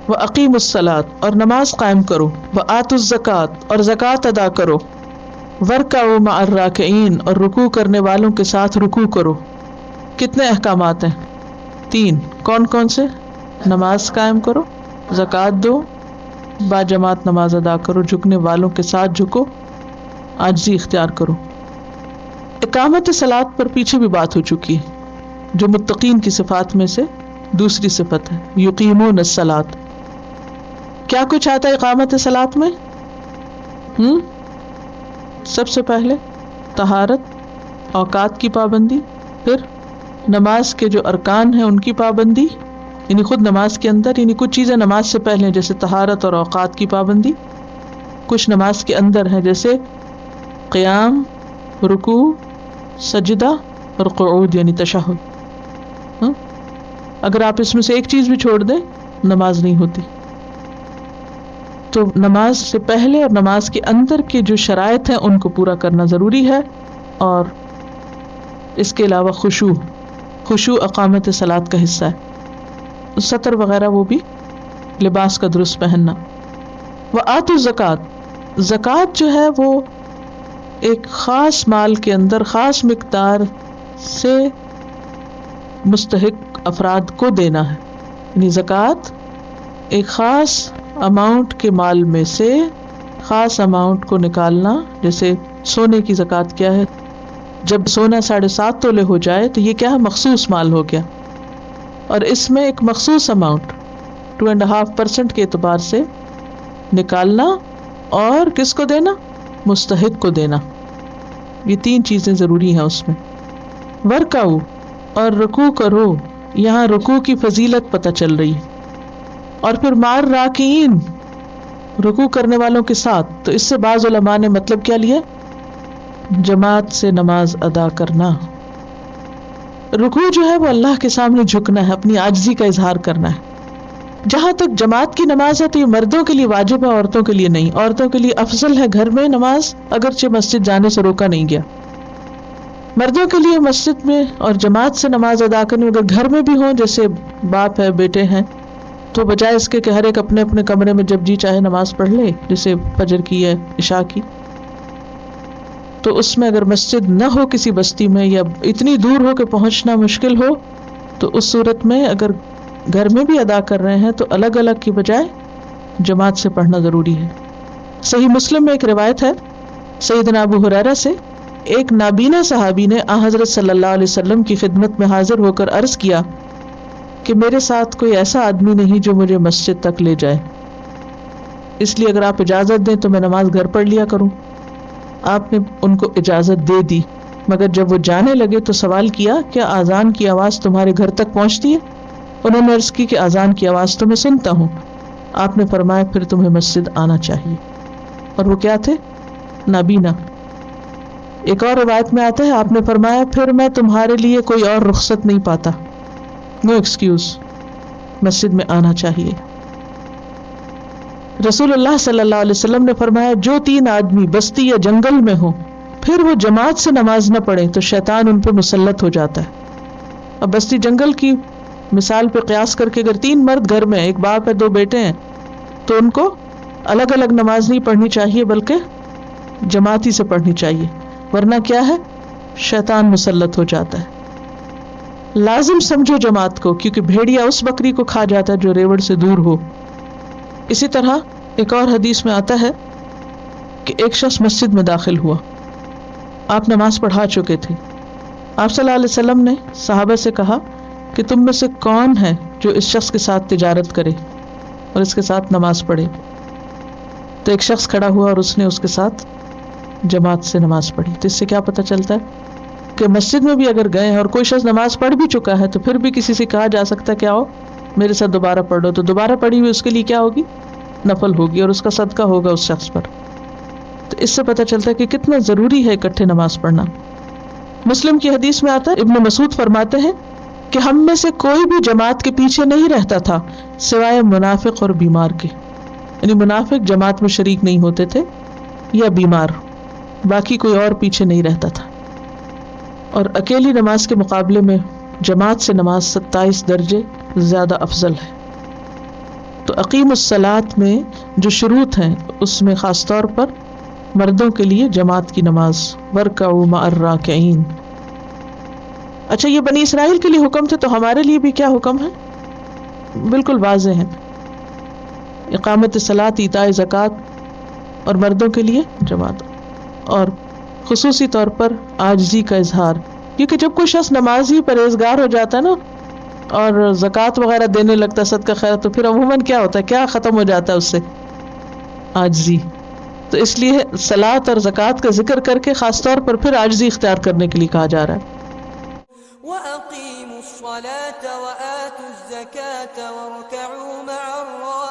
وَأَقِیمُوا الصَّلَاةَ اور نماز قائم کرو، وَآتُوا الزَّکَاةَ اور زکوٰۃ ادا کرو، وَارْکَعُوا مَعَ الرَّاکعِینَ اور رکوع کرنے والوں کے ساتھ رکوع کرو۔ کتنے احکامات ہیں؟ 3۔ کون کون سے؟ نماز قائم کرو، زکوٰۃ دو، با جماعت نماز ادا کرو، جھکنے والوں کے ساتھ جھکو، عاجزی اختیار کرو۔ اقامت صلاۃ پر پیچھے بھی بات ہو چکی ہے، جو متقین کی صفات میں سے دوسری صفت ہے، یقیمون الصلاۃ۔ کیا کچھ آتا ہے اقامت صلاۃ میں؟ سب سے پہلے طہارت، اوقات کی پابندی، پھر نماز کے جو ارکان ہیں ان کی پابندی، یعنی خود نماز کے اندر، یعنی کچھ چیزیں نماز سے پہلے ہیں جیسے طہارت اور اوقات کی پابندی، کچھ نماز کے اندر ہیں جیسے قیام، رکوع، سجدہ اور قعود یعنی تشہد۔ اگر آپ اس میں سے ایک چیز بھی چھوڑ دیں نماز نہیں ہوتی۔ تو نماز سے پہلے اور نماز کے اندر کے جو شرائط ہیں ان کو پورا کرنا ضروری ہے، اور اس کے علاوہ خشوع اقامت صلاۃ کا حصہ ہے، سطر وغیرہ وہ بھی لباس کا درست پہننا۔ وآتوا الزکاۃ، زکوٰۃ جو ہے وہ ایک خاص مال کے اندر خاص مقدار سے مستحق افراد کو دینا ہے، یعنی زکوٰۃ ایک خاص اماؤنٹ کے مال میں سے خاص اماؤنٹ کو نکالنا۔ جیسے سونے کی زکوٰۃ کیا ہے؟ جب سونا 7.5 تولے ہو جائے تو یہ کیا ہے؟ مخصوص مال ہو گیا، اور اس میں ایک مخصوص اماؤنٹ 2.5% کے اعتبار سے نکالنا، اور کس کو دینا؟ مستحق کو دینا۔ یہ 3 چیزیں ضروری ہیں اس میں۔ ورکعوا اور رکوع کرو، یہاں رکوع کی فضیلت پتہ چل رہی ہے، اور پھر مار راکعین، رکوع کرنے والوں کے ساتھ۔ تو اس سے بعض علماء نے مطلب کیا لیا؟ جماعت سے نماز ادا کرنا۔ رکوع جو ہے وہ اللہ کے سامنے جھکنا ہے، اپنی عاجزی کا اظہار کرنا ہے۔ جہاں تک جماعت کی نماز ہے تو یہ مردوں کے لیے واجب ہے، عورتوں کے لیے نہیں۔ عورتوں کے لیے افضل ہے گھر میں نماز، اگرچہ مسجد جانے سے روکا نہیں گیا۔ مردوں کے لیے مسجد میں اور جماعت سے نماز ادا کرنے، اگر گھر میں بھی ہوں، جیسے باپ ہے، بیٹے ہیں، تو بجائے اس کے کہ ہر ایک اپنے اپنے کمرے میں جب جی چاہے نماز پڑھ لے، جیسے فجر کی ہے، عشاء کی، تو اس میں اگر مسجد نہ ہو کسی بستی میں، یا اتنی دور ہو کہ پہنچنا مشکل ہو، تو اس صورت میں اگر گھر میں بھی ادا کر رہے ہیں تو الگ الگ کی بجائے جماعت سے پڑھنا ضروری ہے۔ صحیح مسلم میں ایک روایت ہے سیدنا ابو ہریرہ سے، ایک نابینا صحابی نے حضرت صلی اللہ علیہ وسلم کی خدمت میں حاضر ہو کر عرض کیا کہ میرے ساتھ کوئی ایسا آدمی نہیں جو مجھے مسجد تک لے جائے، اس لیے اگر آپ اجازت دیں تو میں نماز گھر پڑھ لیا کروں۔ آپ نے ان کو اجازت دے دی، مگر جب وہ جانے لگے تو سوال کیا کیا اذان کی آواز تمہارے گھر تک پہنچتی ہے؟ انہوں نے عرض کی کہ اذان کی آواز تو میں سنتا ہوں۔ آپ نے فرمایا پھر تمہیں مسجد آنا چاہیے۔ اور وہ کیا تھے؟ نابینا۔ ایک اور روایت میں آتا ہے آپ نے فرمایا پھر میں تمہارے لیے کوئی اور رخصت نہیں پاتا، نو ایکسکیوز، مسجد میں آنا چاہیے۔ رسول اللہ صلی اللہ علیہ وسلم نے فرمایا جو 3 آدمی بستی یا جنگل میں ہوں پھر وہ جماعت سے نماز نہ پڑھیں تو شیطان ان پہ مسلط ہو جاتا ہے۔ اب بستی جنگل کی مثال پہ قیاس کر کے اگر 3 مرد گھر میں، ایک باپ ہے 2 بیٹے ہیں، تو ان کو الگ الگ نماز نہیں پڑھنی چاہیے بلکہ جماعتی سے پڑھنی چاہیے، ورنہ کیا ہے؟ شیطان مسلط ہو جاتا ہے۔ لازم سمجھو جماعت کو، کیونکہ بھیڑیا اس بکری کو کھا جاتا ہے جو ریوڑ سے دور ہو۔ اسی طرح ایک اور حدیث میں آتا ہے کہ ایک شخص مسجد میں داخل ہوا، آپ نماز پڑھا چکے تھے۔ آپ صلی اللہ علیہ وسلم نے صحابہ سے کہا کہ تم میں سے کون ہے جو اس شخص کے ساتھ تجارت کرے اور اس کے ساتھ نماز پڑھے؟ تو ایک شخص کھڑا ہوا اور اس نے اس کے ساتھ جماعت سے نماز پڑھی۔ تو اس سے کیا پتہ چلتا ہے کہ مسجد میں بھی اگر گئے ہیں اور کوئی شخص نماز پڑھ بھی چکا ہے تو پھر بھی کسی سے کہا جا سکتا ہے کہ آؤ میرے ساتھ دوبارہ پڑھ لو، تو دوبارہ پڑھی ہوئی اس کے لیے کیا ہوگی؟ نفل ہوگی، اور اس کا صدقہ ہوگا اس شخص پر۔ تو اس سے پتہ چلتا ہے کہ کتنا ضروری ہے اکٹھے نماز پڑھنا۔ مسلم کی حدیث میں آتا ہے ابن مسعود فرماتے ہیں کہ ہم میں سے کوئی بھی جماعت کے پیچھے نہیں رہتا تھا سوائے منافق اور بیمار کے، یعنی منافق جماعت میں شریک نہیں ہوتے تھے یا بیمار، باقی کوئی اور پیچھے نہیں رہتا تھا۔ اور اکیلی نماز کے مقابلے میں جماعت سے نماز 27 درجے زیادہ افضل ہے۔ تو اقیم الصلاۃ میں جو شروط ہیں اس میں خاص طور پر مردوں کے لیے جماعت کی نماز، ورکعوا مع الراکعین۔ اچھا یہ بنی اسرائیل کے لیے حکم تھے، تو ہمارے لیے بھی کیا حکم ہے؟ بالکل واضح ہے، اقامت صلاۃ، ایتاء زکوٰۃ، اور مردوں کے لیے جماعت، اور خصوصی طور پر عاجزی کا اظہار، کیونکہ جب کوئی شخص نمازی پرہیزگار ہو جاتا ہے نا اور زکوٰۃ وغیرہ دینے لگتا ہے، صدقہ خیر، تو پھر عموماً کیا ہوتا ہے، کیا ختم ہو جاتا ہے اس سے؟ عاجزی۔ تو اس لیے صلاۃ اور زکوٰۃ کا ذکر کر کے خاص طور پر پھر عاجزی اختیار کرنے کے لیے کہا جا رہا ہے۔ وَأَقِيمُوا الصَّلَاةَ وَآتُوا الزَّكَاةَ وَارْكَعُوا مَعَ الرَّاكِعِينَ